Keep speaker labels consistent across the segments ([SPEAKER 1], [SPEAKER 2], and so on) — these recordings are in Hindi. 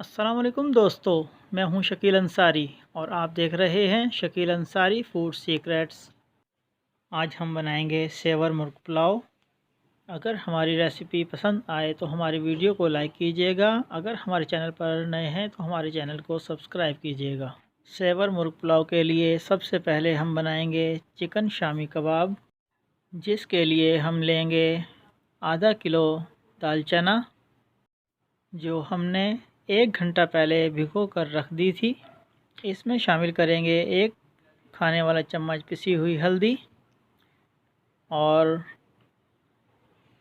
[SPEAKER 1] अस्सलाम वालेकुम दोस्तों, मैं हूं शकील अंसारी और आप देख रहे हैं शकील अंसारी फूड सीक्रेट्स। आज हम बनाएंगे सेवर मुर्ग पुलाव। अगर हमारी रेसिपी पसंद आए तो हमारी वीडियो को लाइक कीजिएगा। अगर हमारे चैनल पर नए हैं तो हमारे चैनल को सब्सक्राइब कीजिएगा। सेवर मुर्ग पुलाव के लिए सबसे पहले हम बनाएंगे चिकन शामी कबाब, जिसके लिए हम लेंगे आधा किलो दाल चना, जो हमने 1 घंटा पहले भिगो कर रख दी थी। इसमें शामिल करेंगे 1 खाने वाला चम्मच पिसी हुई हल्दी, और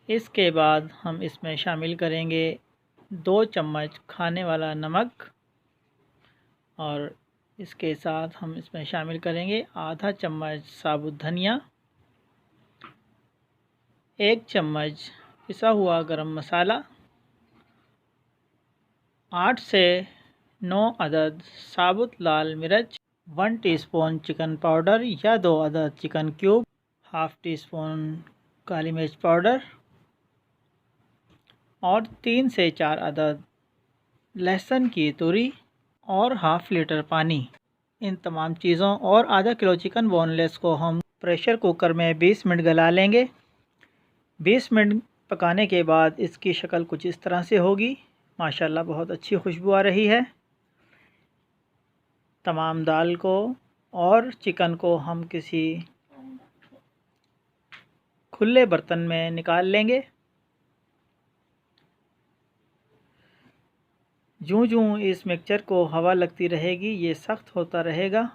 [SPEAKER 1] इसके बाद हम इसमें शामिल करेंगे 2 चम्मच खाने वाला नमक, और इसके साथ हम इसमें शामिल करेंगे आधा चम्मच साबुत धनिया, 1 चम्मच पिसा हुआ गरम मसाला, 8 से 9 अदद साबुत लाल मिर्च, 1 टीस्पून चिकन पाउडर या 2 अदद chicken cube, half teaspoon काली मिर्च पाउडर और 3 से 4 अदद लहसुन की तुरी और हाफ़ लीटर पानी। इन तमाम चीज़ों और आधा किलो चिकन बोनलेस को हम प्रेशर कुकर में 20 मिनट गला लेंगे। 20 मिनट पकाने के बाद इसकी शक्ल कुछ इस तरह से होगी। माशाल्लाह बहुत अच्छी खुशबू आ रही है। तमाम दाल को और चिकन को हम किसी खुले बर्तन में निकाल लेंगे। जूं-जूं इस मिक्सचर को हवा लगती रहेगी ये सख्त होता रहेगा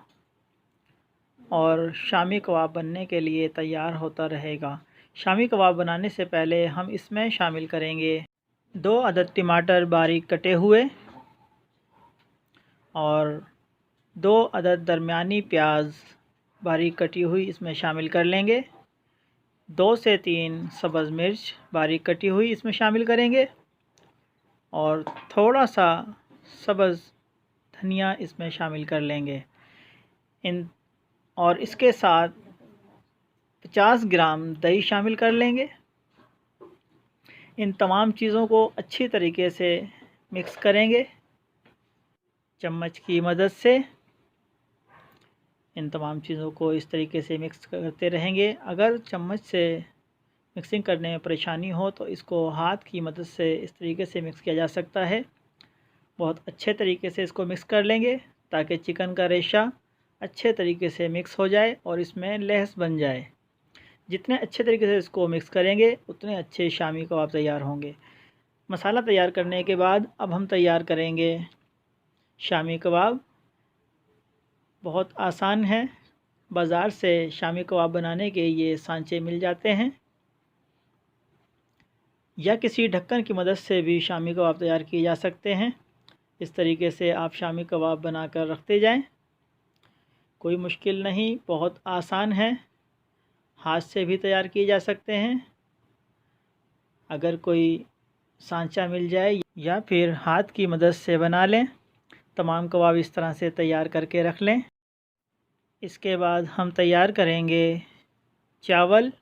[SPEAKER 1] और शामी कबाब बनने के लिए तैयार होता रहेगा। शामी कबाब बनाने से पहले हम इसमें शामिल करेंगे 2 अदद टमाटर बारीक कटे हुए और 2 अदद दरमियानी प्याज बारीक कटी हुई इसमें शामिल कर लेंगे। 2 से 3 सब्ज़ मिर्च बारीक कटी हुई इसमें शामिल करेंगे और थोड़ा सा सब्ज़ धनिया इसमें शामिल कर लेंगे। और इसके साथ 50 ग्राम दही शामिल कर लेंगे। इन तमाम चीज़ों को अच्छी तरीके से मिक्स करेंगे चम्मच की मदद से। इन तमाम चीज़ों को इस तरीके से मिक्स करते रहेंगे। अगर चम्मच से मिक्सिंग करने में परेशानी हो तो इसको हाथ की मदद से इस तरीके से मिक्स किया जा सकता है। बहुत अच्छे तरीके से इसको मिक्स कर लेंगे ताकि चिकन का रेशा अच्छे तरीके से मिक्स हो जाए और इसमें लहस बन जाए। जितने अच्छे तरीके से इसको मिक्स करेंगे उतने अच्छे शामी कबाब तैयार होंगे। मसाला तैयार करने के बाद अब हम तैयार करेंगे शामी कबाब। बहुत आसान है, बाज़ार से शामी कबाब बनाने के ये सांचे मिल जाते हैं, या किसी ढक्कन की मदद से भी शामी कबाब तैयार किए जा सकते हैं। इस तरीके से आप शामी कबाब बनाकर रखते जाएं। कोई मुश्किल नहीं, बहुत आसान है, हाथ से भी तैयार किए जा सकते हैं। अगर कोई सांचा मिल जाए या फिर हाथ की मदद से बना लें। तमाम कबाब इस तरह से तैयार करके रख लें। इसके बाद हम तैयार करेंगे चावल,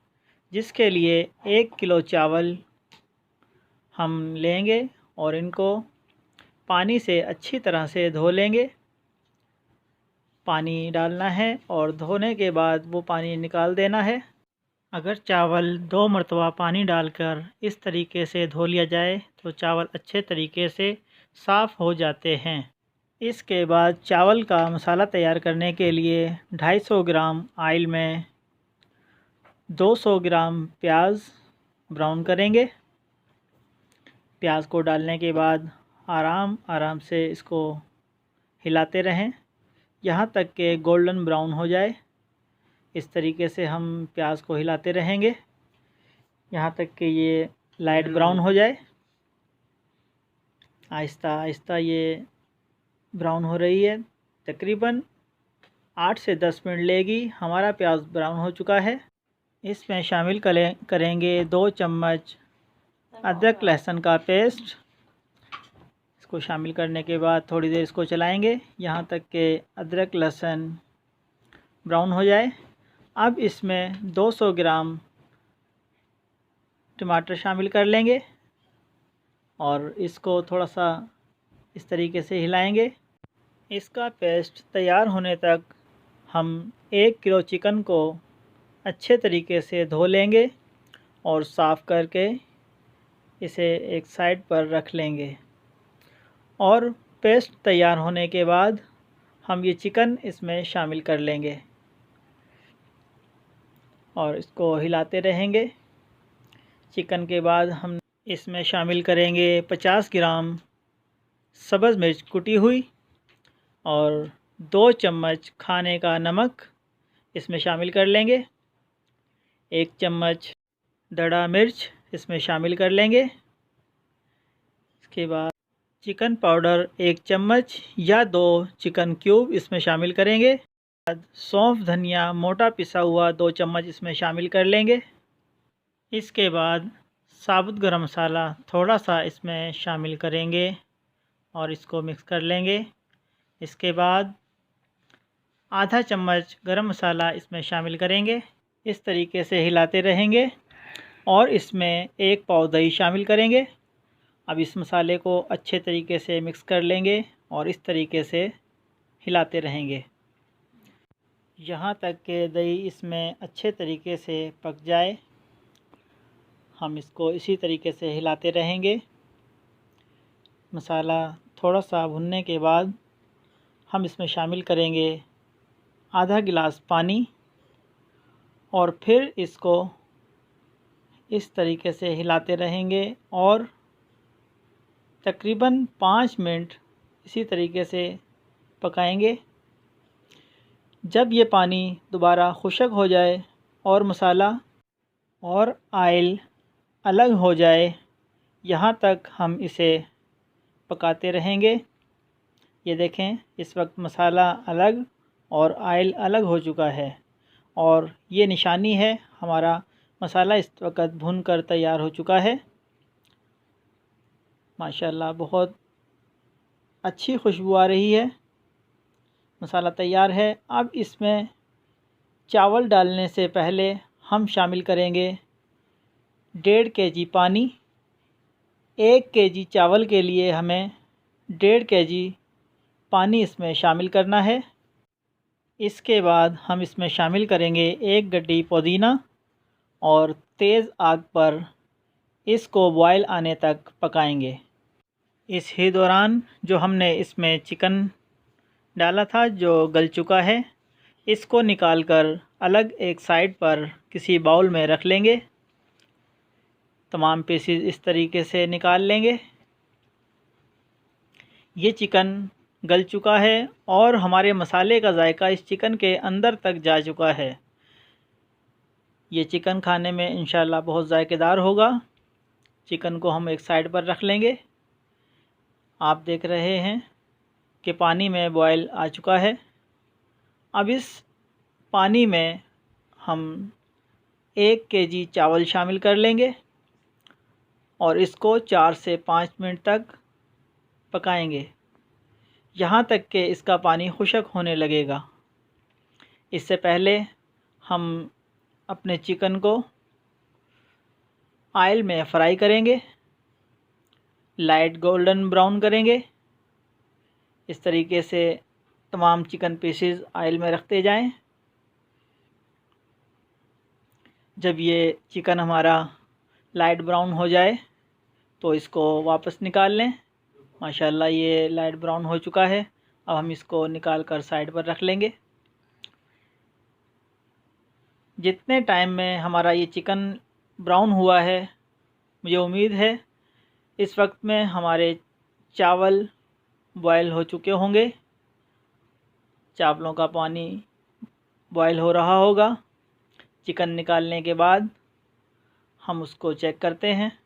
[SPEAKER 1] जिसके लिए 1 किलो चावल हम लेंगे और इनको पानी से अच्छी तरह से धो लेंगे। पानी डालना है और धोने के बाद वो पानी निकाल देना है। अगर चावल 2 मरतबा पानी डालकर इस तरीके से धो लिया जाए तो चावल अच्छे तरीके से साफ़ हो जाते हैं। इसके बाद चावल का मसाला तैयार करने के लिए 250 ग्राम ऑयल में 200 ग्राम प्याज ब्राउन करेंगे। प्याज को डालने के बाद आराम से इसको हिलाते रहें यहाँ तक कि गोल्डन ब्राउन हो जाए। इस तरीके से हम प्याज को हिलाते रहेंगे यहाँ तक कि ये लाइट ब्राउन हो जाए। आहिस्ता आहिस्ता ये ब्राउन हो रही है, तकरीबन 8 से 10 मिनट लेगी। हमारा प्याज ब्राउन हो चुका है। इसमें शामिल करेंगे 2 चम्मच अदरक लहसुन का पेस्ट। इसको शामिल करने के बाद थोड़ी देर इसको चलाएंगे यहाँ तक कि अदरक लहसुन ब्राउन हो जाए। अब इसमें 200 ग्राम टमाटर शामिल कर लेंगे और इसको थोड़ा सा इस तरीके से हिलाएंगे। इसका पेस्ट तैयार होने तक हम 1 किलो चिकन को अच्छे तरीके से धो लेंगे और साफ़ करके इसे एक साइड पर रख लेंगे। और पेस्ट तैयार होने के बाद हम ये चिकन इसमें शामिल कर लेंगे और इसको हिलाते रहेंगे। चिकन के बाद हम इसमें शामिल करेंगे 50 ग्राम सब्ज़ मिर्च कुटी हुई और 2 चम्मच खाने का नमक इसमें शामिल कर लेंगे। 1 चम्मच दड़ा मिर्च इसमें शामिल कर लेंगे। इसके बाद चिकन पाउडर 1 चम्मच या 2 चिकन क्यूब इसमें शामिल करेंगे। बाद सौंफ धनिया मोटा पिसा हुआ 2 चम्मच इसमें शामिल कर लेंगे। इसके बाद साबुत गरम मसाला थोड़ा सा इसमें शामिल करेंगे और इसको मिक्स कर लेंगे। इसके बाद आधा चम्मच गरम मसाला इसमें शामिल करेंगे। इस तरीके से हिलाते रहेंगे और इसमें 1 पाव दही शामिल करेंगे। अब इस मसाले को अच्छे तरीके से मिक्स कर लेंगे और इस तरीके से हिलाते रहेंगे यहाँ तक कि दही इसमें अच्छे तरीके से पक जाए। हम इसको इसी तरीके से हिलाते रहेंगे। मसाला थोड़ा सा भुनने के बाद हम इसमें शामिल करेंगे आधा गिलास पानी और फिर इसको इस तरीके से हिलाते रहेंगे और तकरीबन 5 मिनट इसी तरीके से पकाएंगे। जब ये पानी दोबारा खुश्क हो जाए और मसाला और आयल अलग हो जाए, यहाँ तक हम इसे पकाते रहेंगे। ये देखें, इस वक्त मसाला अलग और आयल अलग हो चुका है और ये निशानी है हमारा मसाला इस वक्त भुन कर तैयार हो चुका है। माशाल्लाह बहुत अच्छी खुशबू आ रही है। मसाला तैयार है। अब इसमें चावल डालने से पहले हम शामिल करेंगे 1.5 केजी पानी। 1 केजी चावल के लिए हमें 1.5 केजी पानी इसमें शामिल करना है। इसके बाद हम इसमें शामिल करेंगे 1 गड्डी पुदीना और तेज़ आग पर इसको बॉयल आने तक पकाएंगे। इस ही दौरान जो हमने इसमें चिकन डाला था जो गल चुका है, इसको निकाल कर अलग एक साइड पर किसी बाउल में रख लेंगे। तमाम पीसेस इस तरीके से निकाल लेंगे। ये चिकन गल चुका है और हमारे मसाले का जायका इस चिकन के अंदर तक जा चुका है। ये चिकन खाने में इंशाल्लाह बहुत जायकेदार होगा। चिकन को हम एक साइड पर रख लेंगे। आप देख रहे हैं कि पानी में बॉयल आ चुका है। अब इस पानी में हम 1 केजी चावल शामिल कर लेंगे और इसको 4 से 5 मिनट तक पकाएंगे, यहाँ तक कि इसका पानी खुश्क होने लगेगा। इससे पहले हम अपने चिकन को ऑयल में फ्राई करेंगे, लाइट गोल्डन ब्राउन करेंगे। इस तरीके से तमाम चिकन पीसेस ऑयल में रखते जाएं। जब ये चिकन हमारा लाइट ब्राउन हो जाए तो इसको वापस निकाल लें। माशाल्लाह ये लाइट ब्राउन हो चुका है। अब हम इसको निकाल कर साइड पर रख लेंगे। जितने टाइम में हमारा ये चिकन ब्राउन हुआ है, मुझे उम्मीद है इस वक्त में हमारे चावल बॉयल हो चुके होंगे। चावलों का पानी बॉयल हो रहा होगा। चिकन निकालने के बाद हम उसको चेक करते हैं।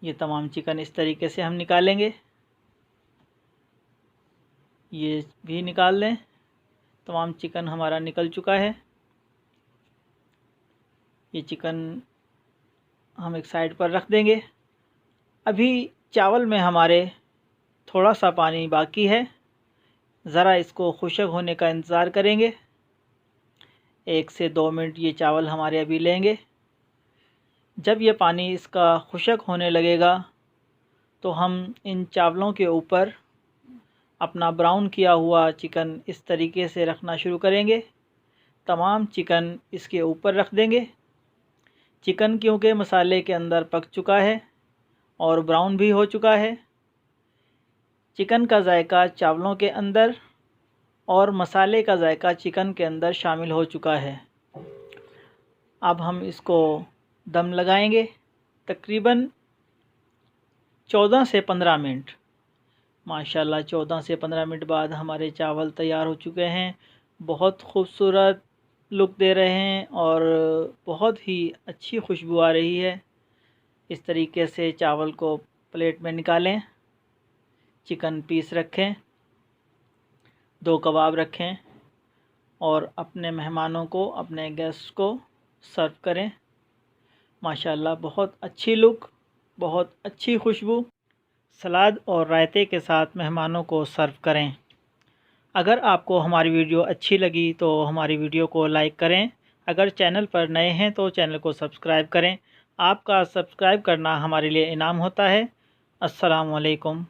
[SPEAKER 1] ये तमाम चिकन इस तरीके से हम निकालेंगे। ये भी निकाल लें। तमाम चिकन हमारा निकल चुका है। ये चिकन हम एक साइड पर रख देंगे। अभी चावल में हमारे थोड़ा सा पानी बाकी है। ज़रा इसको खुश्क होने का इंतज़ार करेंगे। 1 से 2 मिनट ये चावल हमारे अभी लेंगे। जब ये पानी इसका खुश्क होने लगेगा तो हम इन चावलों के ऊपर अपना ब्राउन किया हुआ चिकन इस तरीके से रखना शुरू करेंगे। तमाम चिकन इसके ऊपर रख देंगे। चिकन क्योंकि मसाले के अंदर पक चुका है और ब्राउन भी हो चुका है, चिकन का जायका चावलों के अंदर और मसाले का जायका चिकन के अंदर शामिल हो चुका है। अब हम इसको दम लगाएंगे तकरीबन 14 से 15 मिनट। माशाल्लाह 14 से 15 मिनट बाद हमारे चावल तैयार हो चुके हैं। बहुत खूबसूरत लुक दे रहे हैं और बहुत ही अच्छी खुशबू आ रही है। इस तरीके से चावल को प्लेट में निकालें, चिकन पीस रखें, 2 कबाब रखें और अपने मेहमानों को, अपने गेस्ट को सर्व करें। माशाल्लाह बहुत अच्छी लुक, बहुत अच्छी खुशबू। सलाद और रायते के साथ मेहमानों को सर्व करें। अगर आपको हमारी वीडियो अच्छी लगी तो हमारी वीडियो को लाइक करें। अगर चैनल पर नए हैं तो चैनल को सब्सक्राइब करें। आपका सब्सक्राइब करना हमारे लिए इनाम होता है। अस्सलामु अलैकुम।